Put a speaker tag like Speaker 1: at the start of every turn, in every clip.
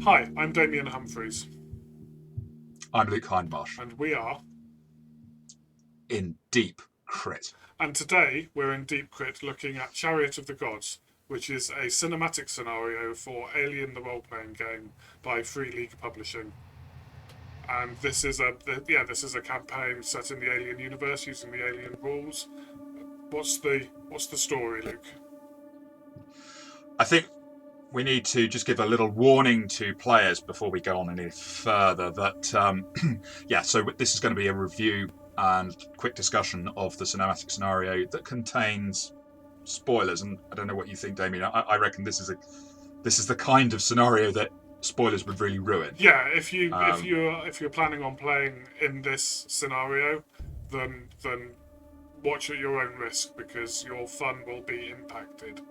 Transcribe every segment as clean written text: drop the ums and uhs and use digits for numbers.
Speaker 1: Hi, I'm Damien Humphreys,
Speaker 2: I'm Luke Hindmarsh
Speaker 1: and we are.
Speaker 2: in Deep Crit.
Speaker 1: And today we're in Deep Crit looking at Chariot of the Gods, which is a cinematic scenario for Alien the Roleplaying Game by Free League Publishing. And this is a campaign set in the Alien universe using the Alien rules. What's the story, Luke?
Speaker 2: I think we need to just give a little warning to players before we go on any further that, so this is going to be a review and quick discussion of the cinematic scenario that contains spoilers. And I don't know what you think, Damien. I reckon this is the kind of scenario that spoilers would really ruin.
Speaker 1: Yeah, if you if
Speaker 2: Um,
Speaker 1: you're if you're planning on playing in this scenario, then watch at your own risk because your fun will be impacted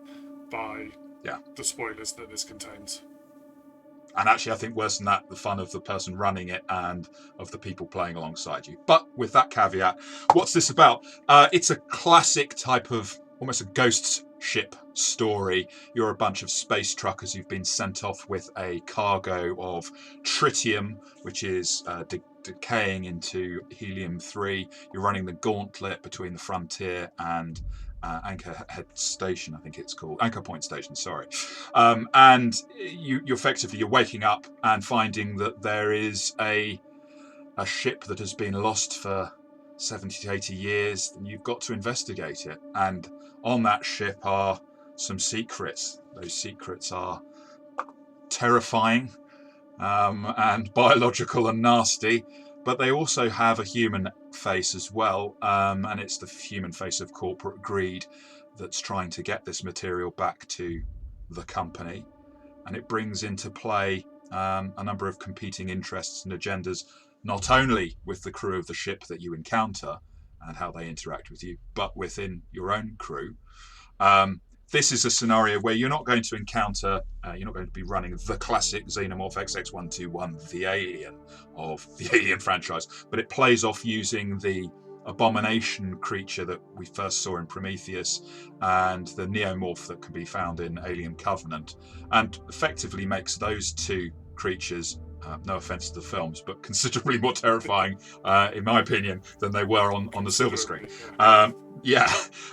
Speaker 1: by
Speaker 2: yeah.
Speaker 1: the spoilers that this contains.
Speaker 2: And actually, I think worse than that, the fun of the person running it and of the people playing alongside you. But with that caveat, what's this about? It's a classic type of almost a ghost ship story. You're a bunch of space truckers who've been sent off with a cargo of tritium, which is decaying into helium-3. You're running the gauntlet between the frontier and Anchor Head Station, I think it's called. Anchor Point Station, sorry. And you're waking up and finding that there is a ship that has been lost for 70 to 80 years, and you've got to investigate it. And on that ship are some secrets. Those secrets are terrifying and biological and nasty, but they also have a human face as well, and it's the human face of corporate greed that's trying to get this material back to the company, and it brings into play a number of competing interests and agendas, not only with the crew of the ship that you encounter and how they interact with you, but within your own crew. Um, this is a scenario where you're not going to encounter, you're not going to be running the classic Xenomorph XX121, the Alien of the Alien franchise, but it plays off using the abomination creature that we first saw in Prometheus and the neomorph that can be found in Alien Covenant, and effectively makes those two creatures, no offense to the films, but considerably more terrifying, in my opinion, than they were on the silver screen. Yeah,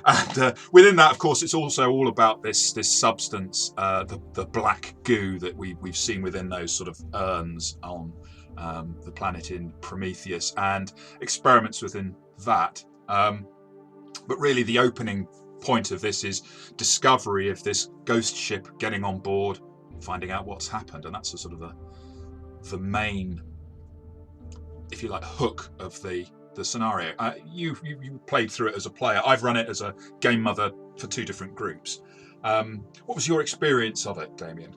Speaker 2: and within that, of course, it's also all about this substance, the black goo that we've seen within those sort of urns on the planet in Prometheus, and experiments within that. But really, the opening point of this is discovery of this ghost ship, getting on board, finding out what's happened, and that's a sort of the main, if you like, hook of the scenario. You played through it as a player. I've run it as a game mother for two different groups. What was your experience of it, Damien?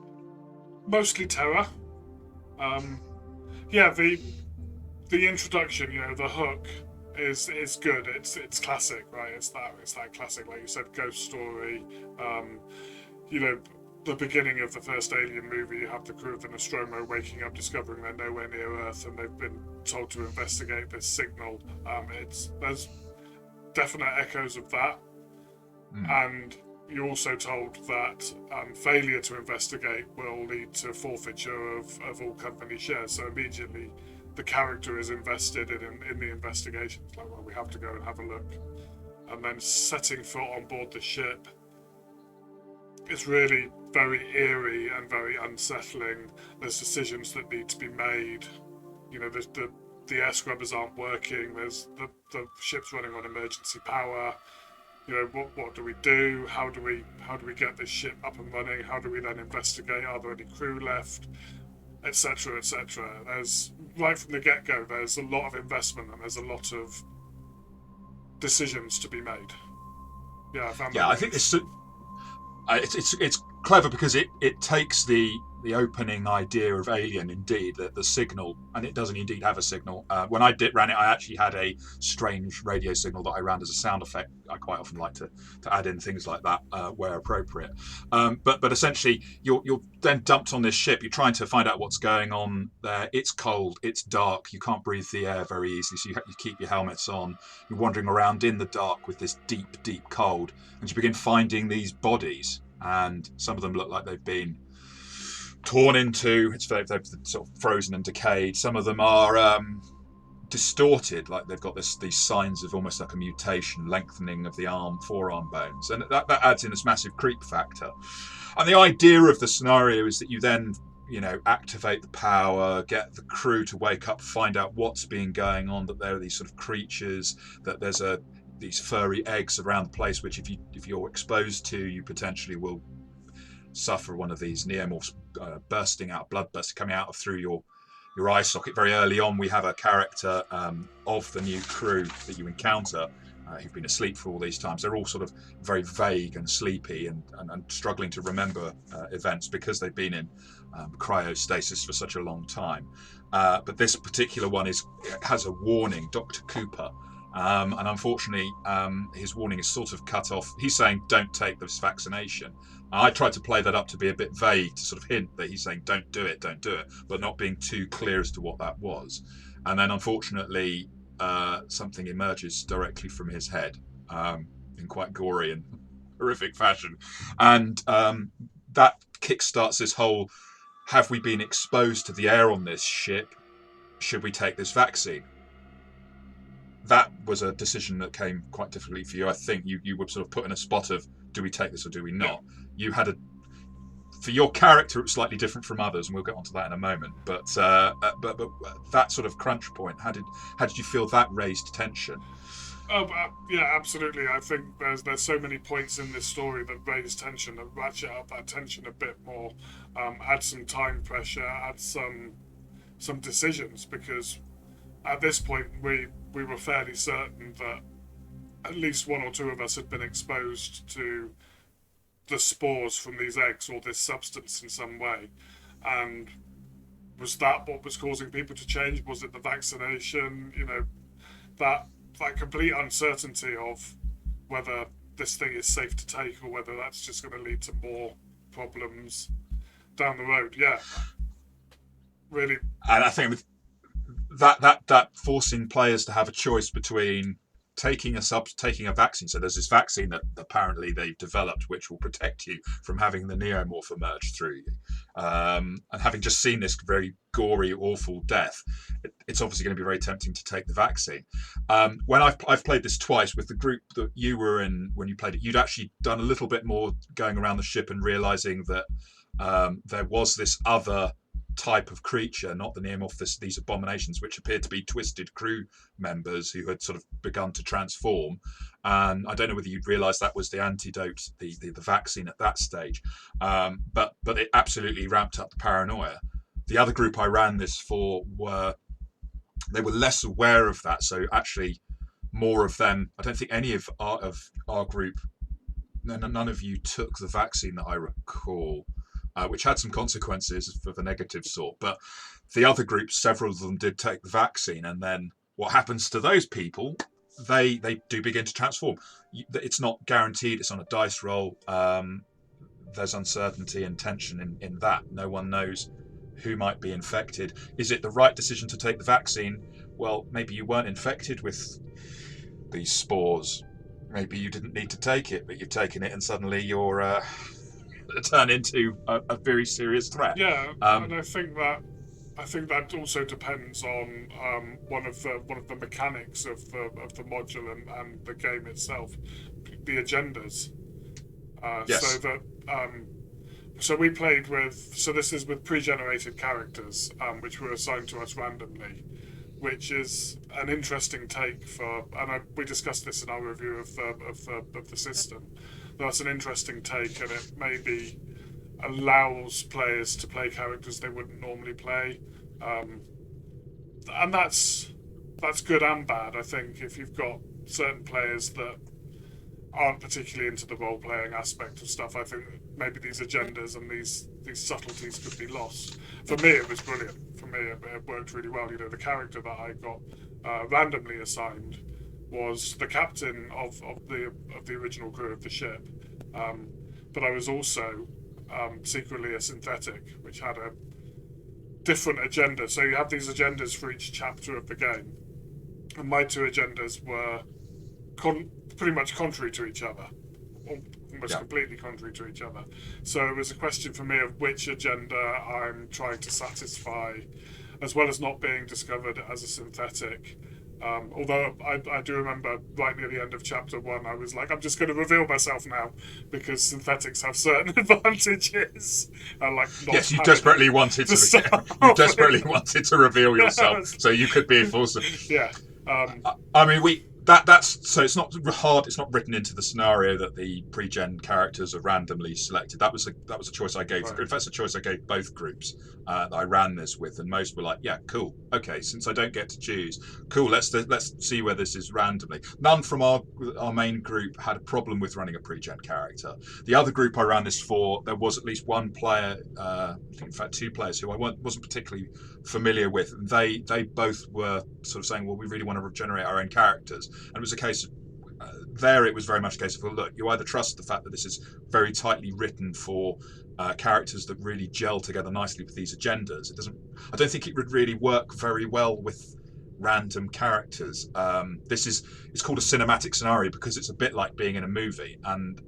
Speaker 1: Mostly terror. Um, yeah, the introduction, the hook is good. It's classic, right? It's that classic, like you said, ghost story. Um, you know, the beginning of the first Alien movie, you have the crew of the Nostromo waking up, discovering they're nowhere near Earth, and they've been told to investigate this signal. There's definite echoes of that, and you're also told that failure to investigate will lead to forfeiture of all company shares. So immediately, the character is invested in the investigation. It's like, well, we have to go and have a look, and then setting foot on board the ship. It's really very eerie and very unsettling. There's decisions that need to be made. There's the air scrubbers aren't working. There's the ship's running on emergency power. What do we do? How do we get this ship up and running? How do we then investigate? Are there any crew left? Etc. Etc. There's right from the get go. There's a lot of investment and there's a lot of decisions to be made. Yeah, I found that.
Speaker 2: Yeah, I think it's clever because it takes the opening idea of Alien, indeed, the signal, and it doesn't indeed have a signal. When I ran it, I actually had a strange radio signal that I ran as a sound effect. I quite often like to add in things like that where appropriate. But essentially, you're then dumped on this ship. You're trying to find out what's going on there. It's cold. It's dark. You can't breathe the air very easily, so you keep your helmets on. You're wandering around in the dark with this deep, deep cold, and you begin finding these bodies, and some of them look like they've been torn into. They're sort of frozen and decayed. Some of them are distorted, like they've got these signs of almost like a mutation, lengthening of the forearm bones, and that adds in this massive creep factor. And the idea of the scenario is that you then, activate the power, get the crew to wake up, find out what's been going on, that there are these sort of creatures, that there's these furry eggs around the place, which if you're exposed to, you potentially will suffer one of these neomorphs bursting out, blood burst coming out through your eye socket. Very early on, we have a character of the new crew that you encounter who've been asleep for all these times. They're all sort of very vague and sleepy and struggling to remember events because they've been in cryostasis for such a long time. But this particular one has a warning, Dr. Cooper. And unfortunately, his warning is sort of cut off. He's saying, don't take this vaccination. I tried to play that up to be a bit vague, to sort of hint that he's saying, don't do it, but not being too clear as to what that was. And then, unfortunately, something emerges directly from his head in quite gory and horrific fashion. And that kickstarts this whole, have we been exposed to the air on this ship? Should we take this vaccine? That was a decision that came quite difficultly for you. I think you were sort of put in a spot of, do we take this or do we not? You had for your character, it was slightly different from others, and we'll get onto that in a moment. But that sort of crunch point, how did you feel that raised tension?
Speaker 1: Oh, yeah, absolutely. I think there's so many points in this story that raise tension, that ratchet up that tension a bit more, add some time pressure, add some decisions, because at this point we were fairly certain that at least one or two of us had been exposed to the spores from these eggs or this substance in some way. And was that what was causing people to change? Was it the vaccination? That complete uncertainty of whether this thing is safe to take or whether that's just going to lead to more problems down the road. Yeah, really.
Speaker 2: And I think that forcing players to have a choice between taking a vaccine. So there's this vaccine that apparently they've developed, which will protect you from having the neomorph emerge through you. And having just seen this very gory, awful death, it's obviously going to be very tempting to take the vaccine. When I've played this twice with the group that you were in when you played it, you'd actually done a little bit more going around the ship and realizing that there was this other type of creature, not the neomorph, these abominations, which appeared to be twisted crew members who had sort of begun to transform. And I don't know whether you'd realised that was the antidote, the vaccine at that stage, but it absolutely ramped up the paranoia. The other group I ran this for were less aware of that, so actually more of them, I don't think any of our group, none of you took the vaccine that I recall. Which had some consequences of a negative sort. But the other groups, several of them did take the vaccine, and then what happens to those people? They do begin to transform. It's not guaranteed. It's on a dice roll. There's uncertainty and tension in that. No one knows who might be infected. Is it the right decision to take the vaccine? Well, maybe you weren't infected with these spores. Maybe you didn't need to take it, but you've taken it, and suddenly you're turn into a very serious threat.
Speaker 1: Yeah, and I think that also depends on one of the mechanics of the module and the game itself, the agendas.
Speaker 2: Yes.
Speaker 1: So we played with. So this is with pre-generated characters, which were assigned to us randomly, which is an interesting take for. And we discussed this in our review of the system. That's an interesting take, and it maybe allows players to play characters they wouldn't normally play, and that's good and bad. I think if you've got certain players that aren't particularly into the role-playing aspect of stuff, I think maybe these agendas and these subtleties could be lost. For me, it was brilliant. For me, it worked really well. The character that I got randomly assigned was the captain of the original crew of the ship, but I was also secretly a synthetic, which had a different agenda. So you have these agendas for each chapter of the game, and my two agendas were pretty much contrary to each other, or almost completely contrary to each other. So it was a question for me of which agenda I'm trying to satisfy, as well as not being discovered as a synthetic. Although I do remember right near the end of chapter 1, I was like, I'm just going to reveal myself now because synthetics have certain advantages. Like not
Speaker 2: yes, you desperately wanted to reveal yourself so you could be a force.
Speaker 1: Yeah.
Speaker 2: I mean, that's so it's not hard. It's not written into the scenario that the pre-gen characters are randomly selected. That was a choice I gave.
Speaker 1: Right.
Speaker 2: In fact, it's a choice I gave both groups that I ran this with, and most were like, "Yeah, cool, okay." Since I don't get to choose, cool. Let's see where this is randomly. None from our main group had a problem with running a pre-gen character. The other group I ran this for, there was at least one player, I think in fact 2 players who I wasn't particularly familiar with, and they both were sort of saying, well, we really want to generate our own characters, and it was a case of it was very much a case of, well, look, you either trust the fact that this is very tightly written for characters that really gel together nicely with these agendas. I don't think it would really work very well with random characters. It's called a cinematic scenario because it's a bit like being in a movie, and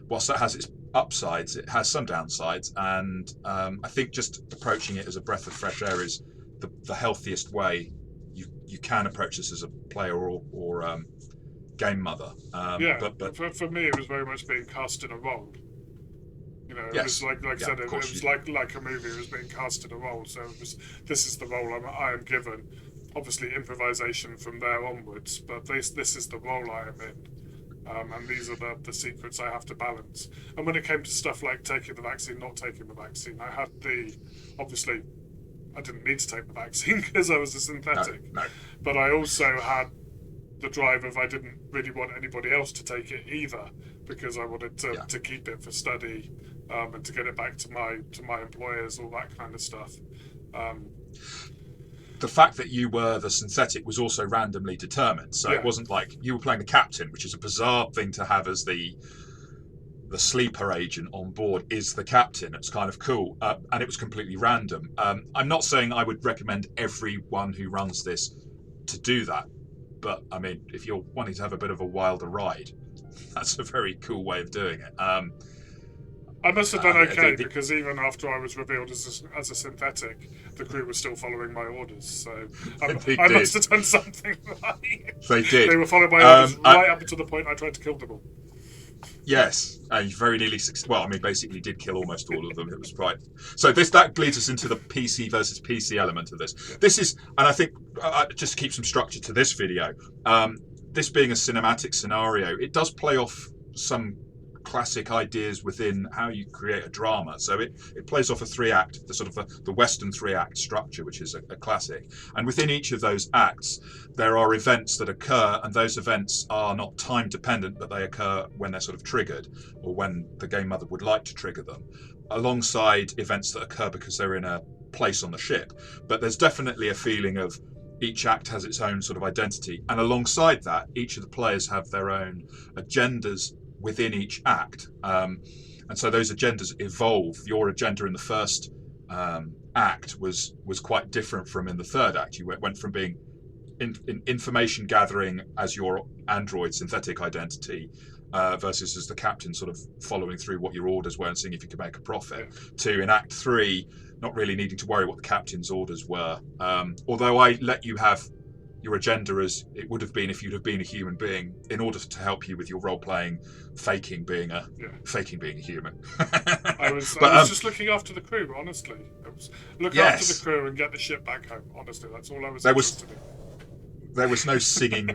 Speaker 2: whilst that has its upsides, it has some downsides, and I think just approaching it as a breath of fresh air is the healthiest way you can approach this as a player or game mother.
Speaker 1: But for me, it was very much being cast in a role. You know, it
Speaker 2: yes,
Speaker 1: was like I said, it was like a movie. It was being cast in a role. So this is the role I am given. Obviously, improvisation from there onwards, but this is the role I am in. And these are the secrets I have to balance. And when it came to stuff like taking the vaccine, not taking the vaccine, I had obviously, I didn't need to take the vaccine because I was a synthetic.
Speaker 2: No.
Speaker 1: But I also had the drive of I didn't really want anybody else to take it either because I wanted to keep it for study and to get it back to my employers, all that kind of stuff.
Speaker 2: The fact that you were the synthetic was also randomly determined, so it wasn't like you were playing the captain, which is a bizarre thing to have as the sleeper agent on board is the captain. It's kind of cool, and it was completely random. I'm not saying I would recommend everyone who runs this to do that, but I mean, if you're wanting to have a bit of a wilder ride, that's a very cool way of doing it.
Speaker 1: I must have done okay because even after I was revealed as a synthetic, the crew was still following my orders. So I must have done something right.
Speaker 2: They did.
Speaker 1: They were following my orders right up to the point I tried to kill them all.
Speaker 2: Yes, and you very nearly succeeded. Well, I mean, basically did kill almost all of them. It was right. So that leads us into the PC versus PC element of this. Yeah. This is, and I think just to keep some structure to this video, this being a cinematic scenario, it does play off some classic ideas within how you create a drama. So it plays off a 3-act, the sort of the Western 3-act structure, which is a classic. And within each of those acts, there are events that occur, and those events are not time dependent, but they occur when they're sort of triggered, or when the game mother would like to trigger them, alongside events that occur because they're in a place on the ship. But there's definitely a feeling of each act has its own sort of identity, and alongside that, each of the players have their own agendas within each act, and so those agendas evolve. Your agenda in the first act was quite different from in the third act. You went from being in information gathering as your android synthetic identity versus as the captain, sort of following through what your orders were and seeing if you could make a profit, to in act 3 not really needing to worry what the captain's orders were, although I let you have your agenda as it would have been if you'd have been a human being, in order to help you with your role playing, faking being a human.
Speaker 1: I was just looking after the crew, honestly. It was look after the crew and get the ship back home. Honestly, that's all I was interested in.
Speaker 2: There was no singing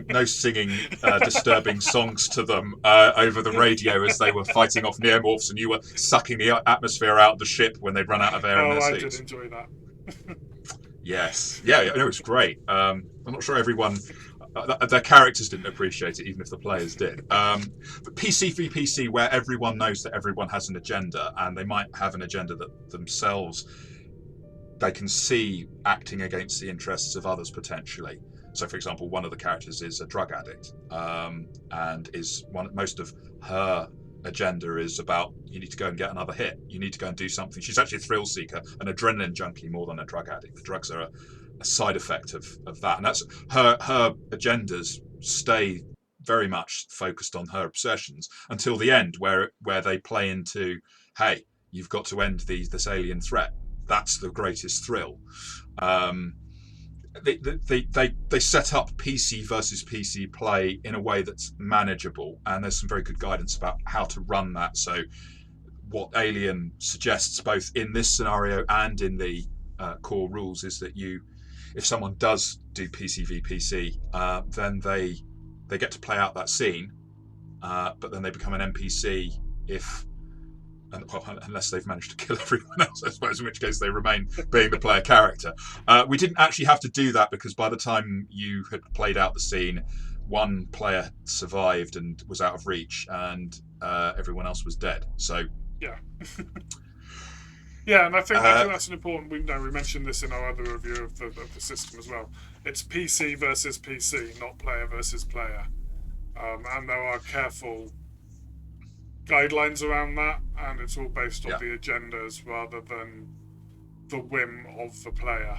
Speaker 2: disturbing songs to them over the radio as they were fighting off neomorphs, and you were sucking the atmosphere out of the ship when they'd run out of air in their suits.
Speaker 1: I did enjoy that.
Speaker 2: Yes. Yeah, it was great. I'm not sure everyone... their characters didn't appreciate it, even if the players did. But PC v PC, where everyone knows that everyone has an agenda, and they might have an agenda that themselves they can see acting against the interests of others potentially. So, for example, one of the characters is a drug addict, and most of her agenda is about, you need to go and get another hit. You need to go and do something. She's actually a thrill seeker, an adrenaline junkie more than a drug addict. The drugs are a side effect of that, and that's her agendas stay very much focused on her obsessions until the end, where they play into, hey, you've got to end this alien threat. That's the greatest thrill. They set up PC versus PC play in a way that's manageable, and there's some very good guidance about how to run that. So what Alien suggests, both in this scenario and in the core rules, is that if someone does do PC v PC, then they get to play out that scene, but then they become an NPC unless they've managed to kill everyone else, I suppose, in which case they remain being the player character. We didn't actually have to do that because by the time you had played out the scene, one player survived and was out of reach, and everyone else was dead. So
Speaker 1: yeah. Yeah, and I think that's an important. We mentioned this in our other review of the system as well. It's PC versus PC, not player versus player, and there are careful guidelines around that, and it's all based on the agendas rather than the whim of the player.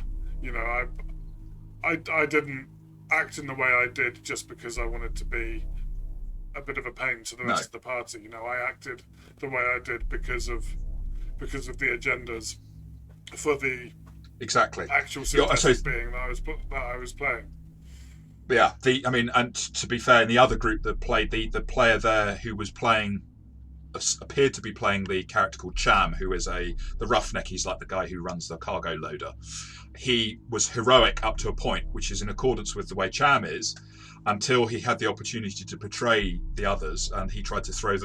Speaker 1: I didn't act in the way I did just because I wanted to be a bit of a pain to the rest of the party. I acted the way I did because of the agendas for the actual synthesis being that I was playing.
Speaker 2: Yeah, and to be fair, in the other group that played, the player there who was playing appeared to be playing the character called Cham, who is the roughneck. He's like the guy who runs the cargo loader. He was heroic up to a point, which is in accordance with the way Cham is, until he had the opportunity to betray the others, and he tried to throw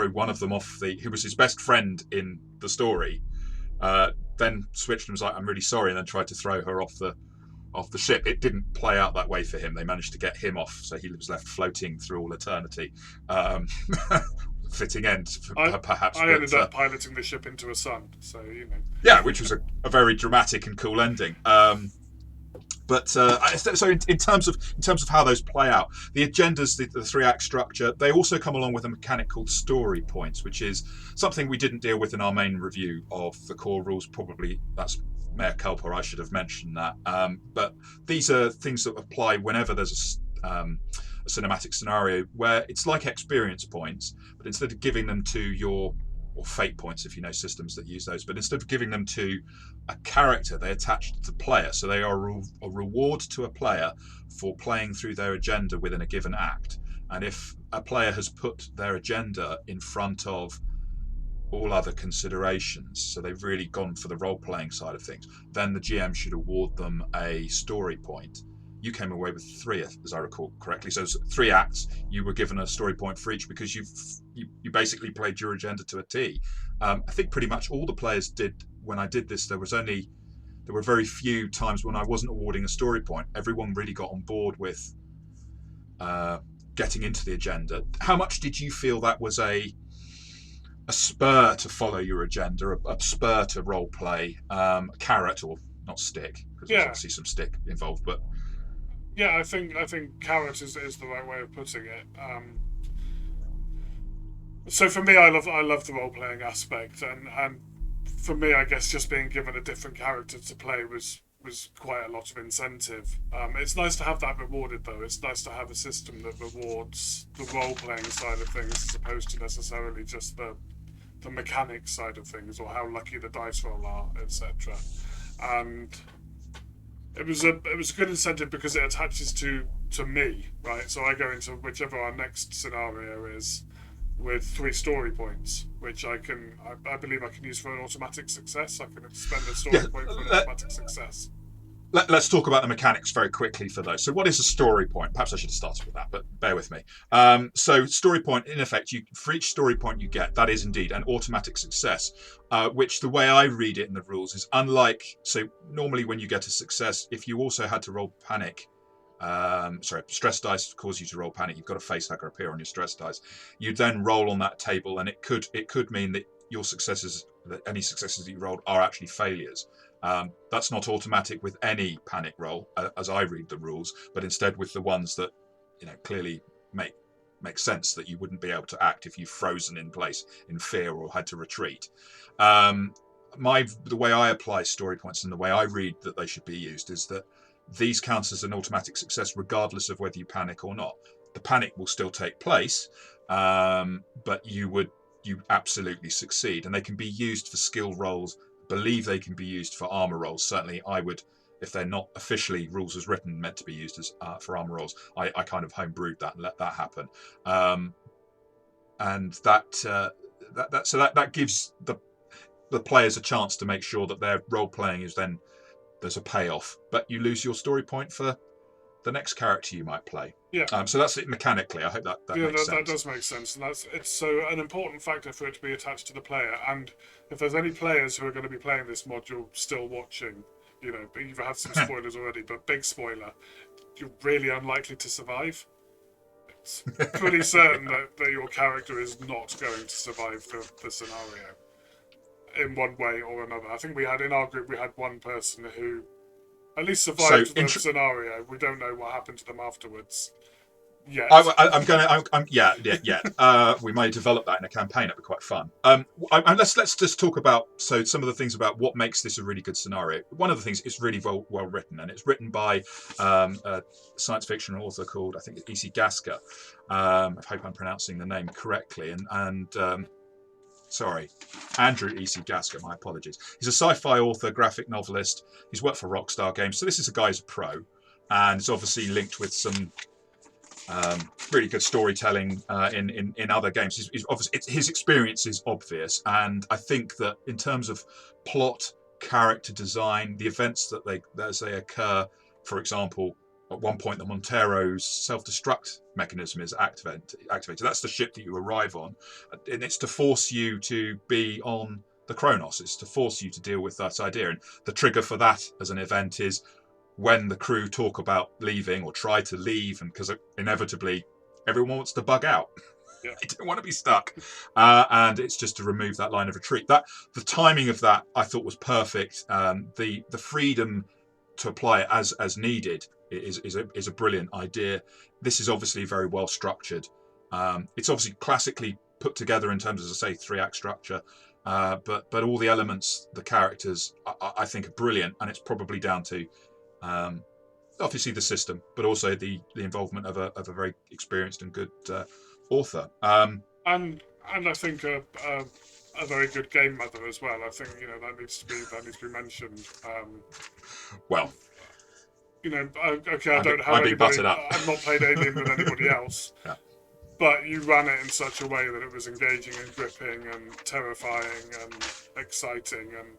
Speaker 2: one of them off who was his best friend in the story. Then switched and was like, "I'm really sorry," and then tried to throw her off the ship. It didn't play out that way for him. They managed to get him off, so he was left floating through all eternity. Fitting end, perhaps.
Speaker 1: I ended up piloting the ship into a sun, so
Speaker 2: Yeah, which was a very dramatic and cool ending. So in terms of how those play out, the agendas, the 3-act structure, they also come along with a mechanic called story points, which is something we didn't deal with in our main review of the core rules. Probably that's mea culpa. I should have mentioned that. But these are things that apply whenever there's a cinematic scenario where it's like experience points, but instead of giving them to or fate points if you know systems that use those, but instead of giving them to a character, they attach to the player. So they are a reward to a player for playing through their agenda within a given act. And if a player has put their agenda in front of all other considerations, so they've really gone for the role-playing side of things, then the GM should award them a story point. You came away with 3, as I recall correctly. So 3 acts, you were given a story point for each because you basically played your agenda to a T. I think pretty much all the players did. When I did this, there were very few times when I wasn't awarding a story point. Everyone really got on board with getting into the agenda. How much did you feel that was a spur to follow your agenda, a spur to role play, a carrot, or not stick, because there's obviously some stick involved, but
Speaker 1: yeah, I think carrot is the right way of putting it. So for me, I love the role playing aspect, and for me, I guess just being given a different character to play was quite a lot of incentive. It's nice to have that rewarded, though. It's nice to have a system that rewards the role playing side of things as opposed to necessarily just the mechanics side of things or how lucky the dice roll are, etc. And it was a good incentive because it attaches to me, right? So I go into whichever our next scenario is with 3 story points, which I believe I can use for an automatic success. I can spend a story point for an automatic success.
Speaker 2: Let's talk about the mechanics very quickly for those. So what is a story point? Perhaps I should have started with that, but bear with me. So story point, in effect, for each story point you get, that is indeed an automatic success, which the way I read it in the rules is unlike, so normally when you get a success, if you also had to roll panic, stress dice cause you to roll panic, you've got a facehugger appear on your stress dice. You then roll on that table, and it could mean that your successes, that any successes that you rolled are actually failures. That's not automatic with any panic roll, as I read the rules, but instead with the ones that clearly make sense that you wouldn't be able to act if you've frozen in place in fear or had to retreat. The way I apply story points and the way I read that they should be used is that these count as an automatic success regardless of whether you panic or not. The panic will still take place, but you absolutely succeed, and they can be used for skill rolls. Believe they can be used for armor rolls. Certainly, I would, if they're not officially rules as written meant to be used as for armor rolls. I kind of homebrewed that and let that happen, and that gives the players a chance to make sure that their role playing is then there's a payoff, but you lose your story point for the next character you might play.
Speaker 1: Yeah.
Speaker 2: So that's it mechanically. I hope that makes sense.
Speaker 1: That does make sense, and it's so an important factor for it to be attached to the player. And if there's any players who are going to be playing this module still watching, you've had some spoilers already, but big spoiler, you're really unlikely to survive. It's pretty certain that your character is not going to survive the scenario in one way or another. I think in our group we had one person who at least survived the scenario. We don't know what happened to them afterwards. Yes. We may develop that in a campaign. That'd be quite fun. Let's just talk about some of the things about what makes this a really good scenario. One of the things is really well written, and it's written by a science fiction author called, I think, E.C. Gasker. I hope I'm pronouncing the name correctly. Sorry, Andrew E.C. Gasker, my apologies. He's a sci-fi author, graphic novelist. He's worked for Rockstar Games. So this is a guy who's a pro, and it's obviously linked with some really good storytelling in other games. He's obviously, his experience is obvious, and I think that in terms of plot, character design, the events as they occur, for example, at one point the Montero's self-destruct mechanism is activated. That's the ship that you arrive on, and it's to force you to be on the Kronos. It's to force you to deal with that idea, and the trigger for that as an event is when the crew talk about leaving or try to leave, and because inevitably everyone wants to bug out. Yeah.
Speaker 2: They don't want to be stuck, and it's just to remove that line of retreat. The timing of that I thought was perfect. The freedom to apply it as needed is a brilliant idea. This is obviously very well structured. It's obviously classically put together in terms of, as I say, 3-act structure, but all the elements, the characters, I think are brilliant, and it's probably down to obviously the system, but also the involvement of a very experienced and good author.
Speaker 1: And I think a very good game mother as well. I think that needs to be mentioned.
Speaker 2: Well,
Speaker 1: okay, I don't have anybody. I've not played Alien with anybody else.
Speaker 2: Yeah.
Speaker 1: But you ran it in such a way that it was engaging and gripping and terrifying and exciting, and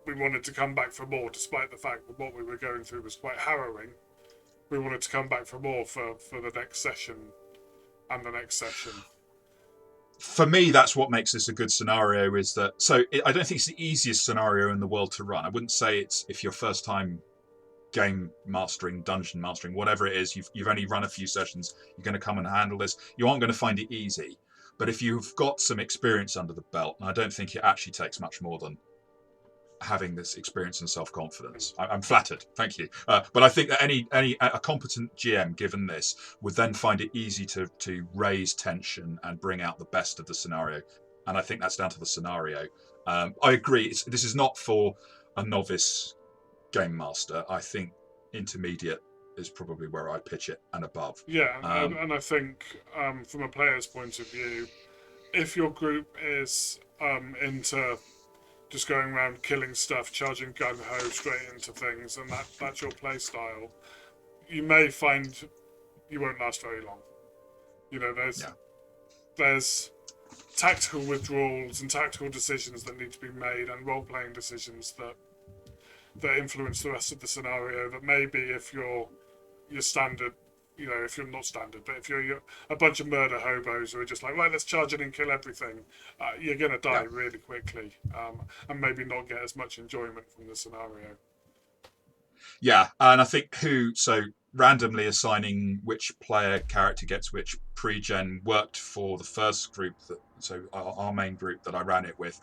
Speaker 1: we wanted to come back for more, despite the fact that what we were going through was quite harrowing. We wanted to come back for more for the next session and the next session.
Speaker 2: For me, that's what makes this a good scenario. Is that I don't think it's the easiest scenario in the world to run. I wouldn't say it's, if you're first time game mastering, dungeon mastering, whatever it is, you've only run a few sessions, you're going to come and handle this, you aren't going to find it easy. But if you've got some experience under the belt, and I don't think it actually takes much more than having this experience and self-confidence. I'm flattered, thank you. But I think that a competent GM given this would then find it easy to raise tension and bring out the best of the scenario. And I think that's down to the scenario. I agree, this is not for a novice game master. I think intermediate is probably where I pitch it and above.
Speaker 1: Yeah, and I think from a player's point of view, if your group is into just going around killing stuff, charging gung-ho straight into things, and that's your play style, you may find you won't last very long. There's tactical withdrawals and tactical decisions that need to be made, and role-playing decisions that influence the rest of the scenario, that maybe if you're standard, if you're not standard, but if you're a bunch of murder hobos who are just like, right, let's charge in and kill everything, you're going to die really quickly, and maybe not get as much enjoyment from the scenario.
Speaker 2: Yeah, and I think randomly assigning which player character gets which pre-gen worked for the first group, our main group that I ran it with,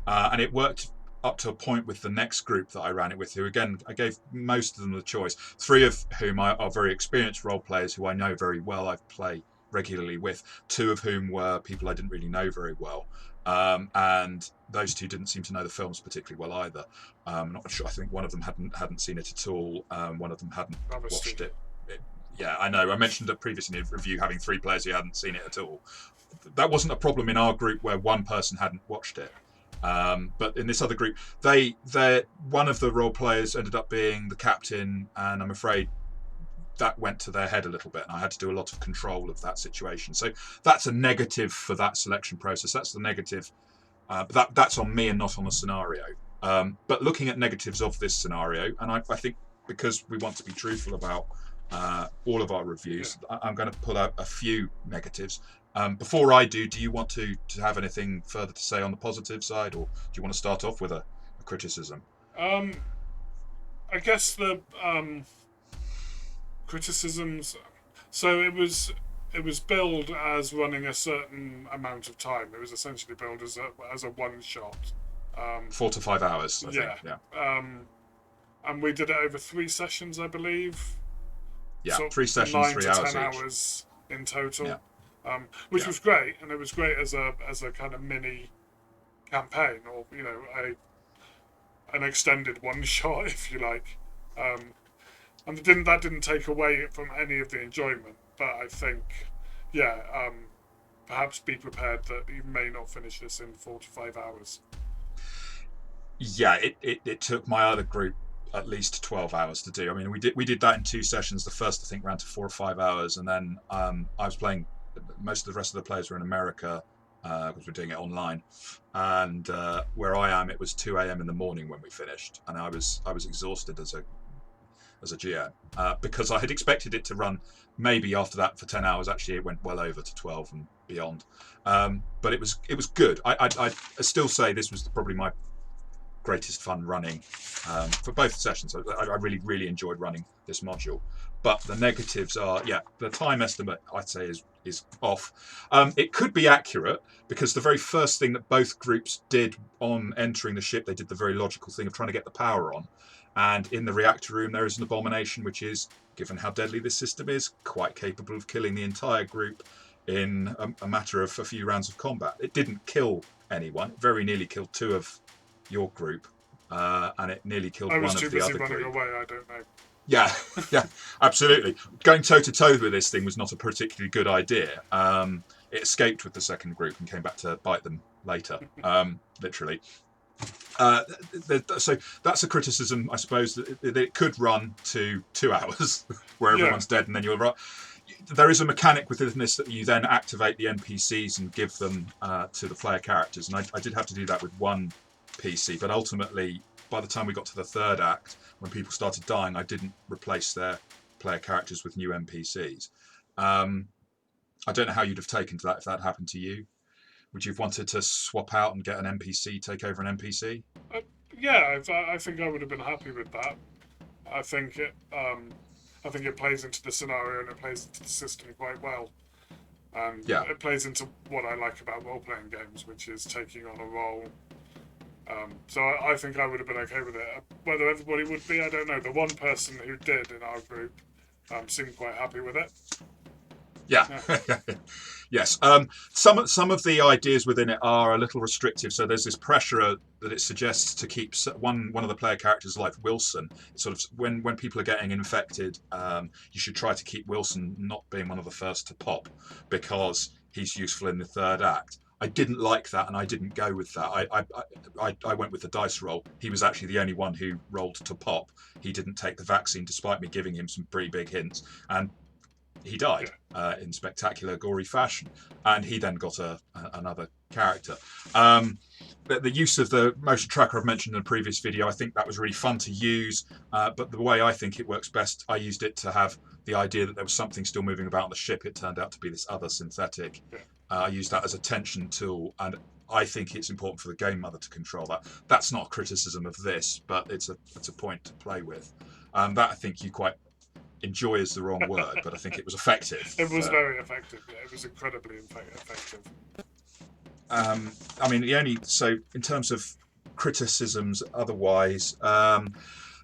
Speaker 2: and it worked up to a point with the next group that I ran it with, who again, I gave most of them the choice, 3 of whom are very experienced role players who I know very well, I play regularly with, 2 of whom were people I didn't really know very well. And those 2 didn't seem to know the films particularly well either. Not sure. I think one of them hadn't seen it at all. One of them hadn't watched it Yeah, I know. I mentioned that previously in a review having 3 players who hadn't seen it at all. That wasn't a problem in our group where one person hadn't watched it. But in this other group, one of the role players ended up being the captain, and I'm afraid that went to their head a little bit, and I had to do a lot of control of that situation. So that's a negative for that selection process. That's the negative. But that's on me and not on the scenario. But looking at negatives of this scenario, and I think because we want to be truthful about all of our reviews, I'm going to pull out a few negatives. Before I do you want to have anything further to say on the positive side, or do you want to start off with a criticism?
Speaker 1: I guess the criticisms. So it was billed as running a certain amount of time. It was essentially billed as a one shot.
Speaker 2: 4 to 5 hours, I think. Yeah.
Speaker 1: And we did it over 3 sessions, I believe.
Speaker 2: Yeah,
Speaker 1: So
Speaker 2: 3 sessions,
Speaker 1: 9
Speaker 2: 3
Speaker 1: to
Speaker 2: hours
Speaker 1: 10
Speaker 2: each.
Speaker 1: hours in total.
Speaker 2: Yeah.
Speaker 1: Which was great, and it was great as a kind of mini campaign, or an extended one shot, if you like. And that didn't take away from any of the enjoyment, but I think, perhaps be prepared that you may not finish this in 4 to 5 hours.
Speaker 2: Yeah, it took my other group at least 12 hours to do. I mean, we did that in 2 sessions. The first, I think, ran to 4 or 5 hours, and then I was playing. Most of the rest of the players were in America because we're doing it online, and where I am, it was 2 a.m. in the morning when we finished, and I was exhausted as a GM because I had expected it to run maybe after that for 10 hours. Actually, it went well over to 12 and beyond, but it was good. I still say this was probably my greatest fun running for both sessions. I really enjoyed running this module. But the negatives are, the time estimate, I'd say, is off. It could be accurate because the very first thing that both groups did on entering the ship, they did the very logical thing of trying to get the power on. And in the reactor room, there is an abomination, which is, given how deadly this system is, quite capable of killing the entire group in a matter of a few rounds of combat. It didn't kill anyone. It very nearly killed 2 of your group, and it nearly killed one of the other group. I was too busy running
Speaker 1: away, I don't know.
Speaker 2: Yeah, absolutely. Going toe-to-toe with this thing was not a particularly good idea. It escaped with the second group and came back to bite them later, literally. So that's a criticism, I suppose, that it could run to 2 hours where everyone's dead and then you'll run. There is a mechanic within this that you then activate the NPCs and give them to the player characters, and I did have to do that with one PC, but ultimately, by the time we got to the third act, when people started dying, I didn't replace their player characters with new NPCs. I don't know how you'd have taken to that if that happened to you. Would you have wanted to swap out and get an NPC, take over an NPC?
Speaker 1: I think I would have been happy with that. I think it plays into the scenario and it plays into the system quite well. And it plays into what I like about role-playing games, which is taking on a role. So I think I would have been okay with it. Whether everybody would be, I don't know. The one person who did in our group seemed quite happy with it.
Speaker 2: Yeah. Yes. Some of the ideas within it are a little restrictive. So there's this pressure that it suggests to keep one of the player characters like Wilson. Sort of when people are getting infected, you should try to keep Wilson not being one of the first to pop because he's useful in the third act. I didn't like that, and I didn't go with that. I went with the dice roll. He was actually the only one who rolled to pop. He didn't take the vaccine, despite me giving him some pretty big hints, and he died in spectacular, gory fashion. And he then got another character. The use of the motion tracker I've mentioned in a previous video, I think that was really fun to use. But the way I think it works best, I used it to have the idea that there was something still moving about on the ship. It turned out to be this other synthetic. I used that as a tension tool, and I think it's important for the game mother to control that. That's not a criticism of this, but it's a point to play with. That I think you quite enjoy is the wrong word, but I think it was effective.
Speaker 1: It was very effective. Yeah, it was incredibly effective.
Speaker 2: I mean, so in terms of criticisms, otherwise,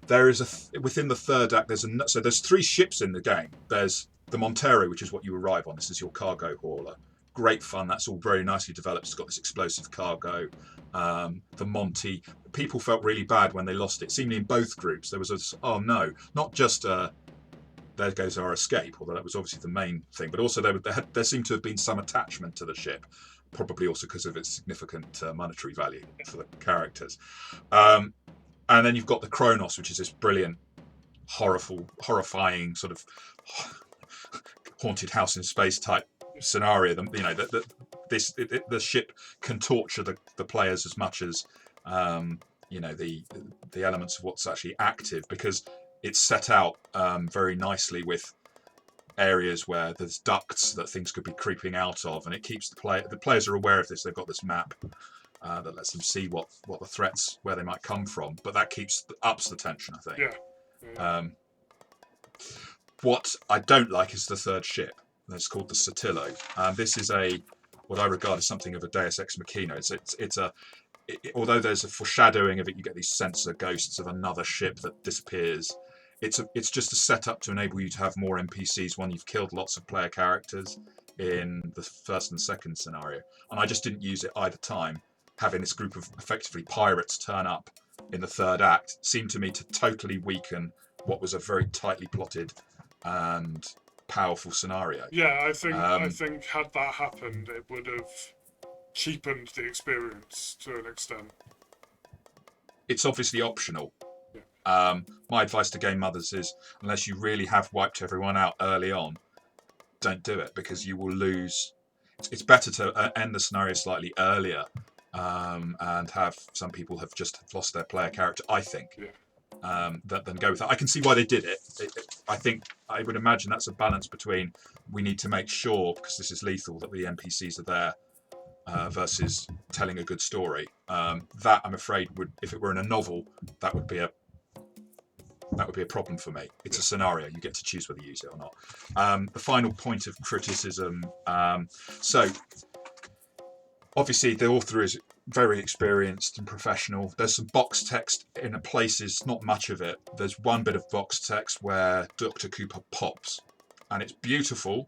Speaker 2: there is within the third act. There's 3 ships in the game. There's the Montero, which is what you arrive on. This is your cargo hauler. Great fun. That's all very nicely developed. It's got this explosive cargo. The Monty. People felt really bad when they lost it. Seemingly in both groups, there was oh no, not just there goes our escape, although that was obviously the main thing. But also there seemed to have been some attachment to the ship, probably also because of its significant monetary value for the characters. And then you've got the Kronos, which is this brilliant, horrifying sort of haunted house in space type scenario. The ship can torture the players as much as the elements of what's actually active, because it's set out very nicely with areas where there's ducts that things could be creeping out of, and it keeps the players are aware of this. They've got this map that lets them see what the threats, where they might come from, but that ups the tension, I think.
Speaker 1: Yeah.
Speaker 2: What I don't like is the third ship. It's called the Sotillo. This is what I regard as something of a Deus Ex Machina. Although there's a foreshadowing of it, you get these sensor ghosts of another ship that disappears. It's just a setup to enable you to have more NPCs when you've killed lots of player characters in the first and second scenario. And I just didn't use it either time. Having this group of effectively pirates turn up in the third act seemed to me to totally weaken what was a very tightly plotted and powerful scenario.
Speaker 1: Yeah, I think had that happened, it would have cheapened the experience to an extent.
Speaker 2: It's obviously optional.
Speaker 1: Yeah.
Speaker 2: My advice to game mothers is, unless you really have wiped everyone out early on, don't do it, because you will lose. It's better to end the scenario slightly earlier, and have some people have just lost their player character, I think.
Speaker 1: Yeah.
Speaker 2: Than go with that. I can see why they did it. I would imagine that's a balance between, we need to make sure, because this is lethal, that the NPCs are there, versus telling a good story. That, I'm afraid, if it were in a novel, that would be a problem for me. It's a scenario. You get to choose whether you use it or not. The final point of criticism. So, obviously, the author is very experienced and professional. There's some box text in places, not much of it. There's one bit of box text where Dr. Cooper pops, and it's beautiful,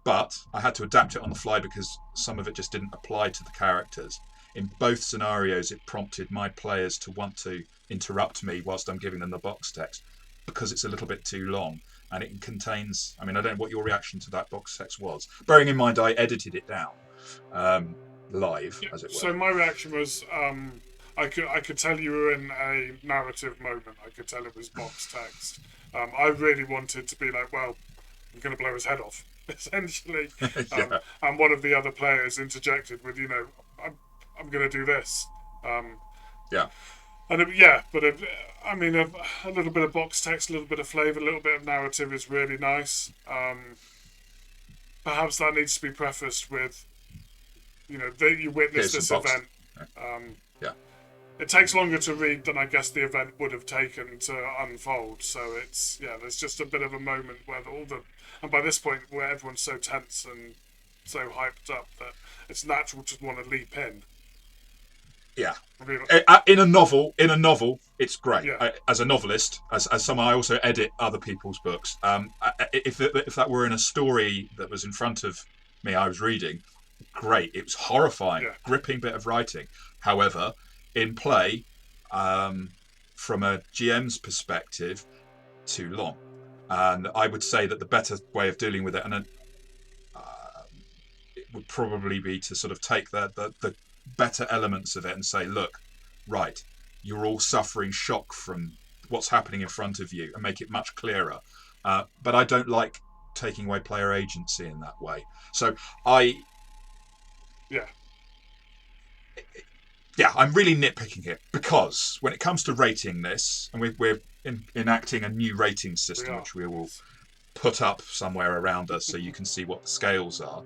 Speaker 2: but I had to adapt it on the fly because some of it just didn't apply to the characters. In both scenarios, it prompted my players to want to interrupt me whilst I'm giving them the box text, because it's a little bit too long, and it contains, I don't know what your reaction to that box text was, bearing in mind I edited it down live, as it were.
Speaker 1: So my reaction was, I could tell you were in a narrative moment. I could tell it was box text. I really wanted to be like, well, I'm going to blow his head off, essentially.
Speaker 2: Yeah.
Speaker 1: And one of the other players interjected with, I'm going to do this.
Speaker 2: Yeah.
Speaker 1: And a little bit of box text, a little bit of flavour, a little bit of narrative is really nice. Perhaps that needs to be prefaced with, that you witnessed this event.
Speaker 2: Yeah.
Speaker 1: It takes longer to read than I guess the event would have taken to unfold. So there's just a bit of a moment where and by this point where everyone's so tense and so hyped up that it's natural to want to leap in.
Speaker 2: Yeah. In a novel, it's great.
Speaker 1: Yeah.
Speaker 2: As a novelist, as someone, I also edit other people's books. If that were in a story that was in front of me, I was reading, great. It was horrifying, gripping bit of writing. However, in play, from a GM's perspective, too long. And I would say that the better way of dealing with it, it would probably be to sort of take the better elements of it and say, look, right, you're all suffering shock from what's happening in front of you, and make it much clearer. But I don't like taking away player agency in that way. So I'm really nitpicking here, because when it comes to rating this, and we're enacting a new rating system, which we will put up somewhere around us so you can see what the scales are.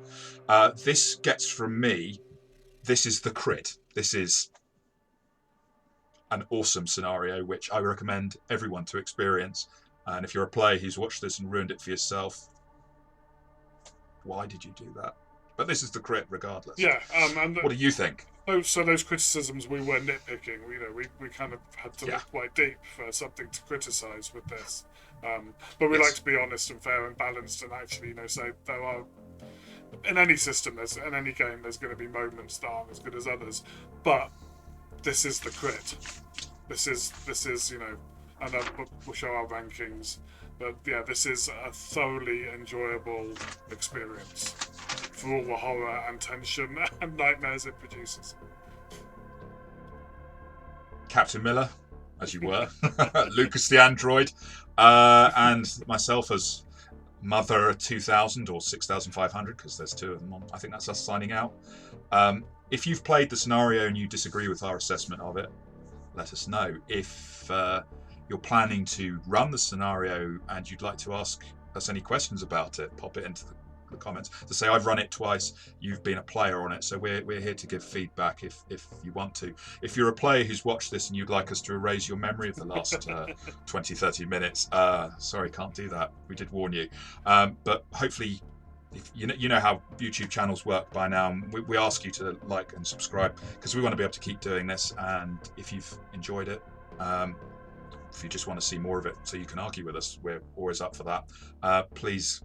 Speaker 2: This gets from me, this is the crit. This is an awesome scenario, which I recommend everyone to experience. And if you're a player who's watched this and ruined it for yourself, why did you do that? But this is the crit regardless.
Speaker 1: Yeah.
Speaker 2: What do you think?
Speaker 1: So those criticisms, we were nitpicking. We kind of had to look quite deep for something to criticise with this. But we like to be honest and fair and balanced, and actually, say there are, in any system, in any game, there's going to be moments that aren't as good as others. But this is the crit. This is and we'll show our rankings. But yeah, this is a thoroughly enjoyable experience for all the horror and tension and nightmares it produces.
Speaker 2: Captain Miller, as you were, Lucas the android, and myself as Mother 2000 or 6500, because there's two of them on. I think that's us signing out. If you've played the scenario and you disagree with our assessment of it, let us know. If you're planning to run the scenario and you'd like to ask us any questions about it, pop it into the comments. To say I've run it twice, you've been a player on it, so we're here to give feedback if you want to. If you're a player who's watched this and you'd like us to erase your memory of the last 20-30 minutes, sorry, can't do that. We did warn you, but hopefully, if you know how YouTube channels work by now, and we ask you to like and subscribe because we want to be able to keep doing this. And if you've enjoyed it, if you just want to see more of it so you can argue with us, we're always up for that. Please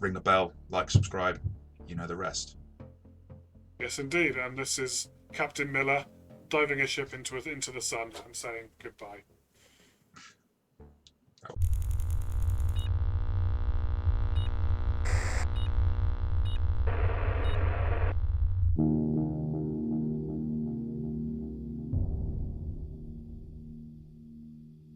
Speaker 2: ring the bell, like, subscribe, you know the rest.
Speaker 1: Yes, indeed. And this is Captain Miller diving a ship into the sun and saying goodbye.
Speaker 2: Oh.